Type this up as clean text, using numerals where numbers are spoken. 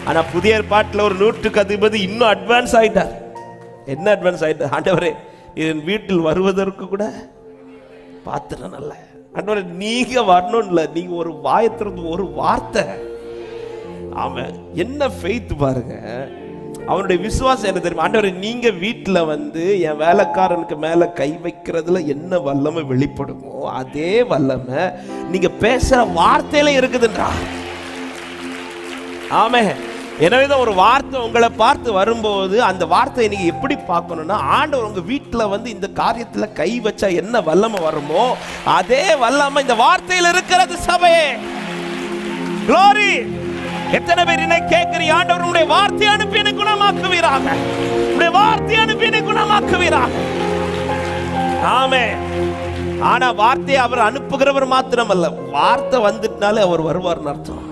ஆனா புதிய ஏற்பாட்டில் ஒரு 100க்கு அதிபதி இன்னும் அட்வான்ஸ் ஆயிட்டார். என்ன அட்வான்ஸ் ஆயிட்டார்? ஆண்டவரே, என் வீட்டில் வருவதற்கு கூட பாத்திரம் நல்ல. ஆண்டவரே, நீங்க வரணும் இல்ல, நீங்க ஒரு வாயத்திலிருந்து ஒரு வார்த்தை. ஆமா, என்ன ஃபெய்த் பாருங்க. அவனுடைய விசுவாசம் என்ன தெரியுமா? ஆண்டவரே, நீங்க வீட்டுல வந்து என் வேலைக்காரனுக்கு மேல கை வைக்கிறதுல என்ன வல்லமை வெளிப்படுமோ அதே வல்லமை நீங்க பேசுற வார்த்தையில இருக்குதுன்றா. ஆமே. எனவேதான் ஒரு வார்த்தை உங்களை பார்த்து வரும்போது அந்த வார்த்தையை நீங்க எப்படி பார்க்கணும்னா, ஆண்டவர் உங்க வீட்டுல வந்து இந்த காரியத்துல கை வச்சா என்ன வல்லமை வருமோ அதே வல்லமை இந்த வார்த்தையில இருக்கிறது. சபையே, glory. எத்தனை பேர் என்ன கேட்கிறீ? ஆண்டவர் உடைய வார்த்தை அனுப்பி என்னை குணமாக்குவீராக, உடைய வார்த்தை அனுப்பி என்னை குணமாக்குவீராக. ஆமே. ஆனா வார்த்தையை அவர் அனுப்புகிறவர் மாத்திரமல்ல, வார்த்தை வந்துட்டாலே அவர் வருவார்னு அர்த்தம்.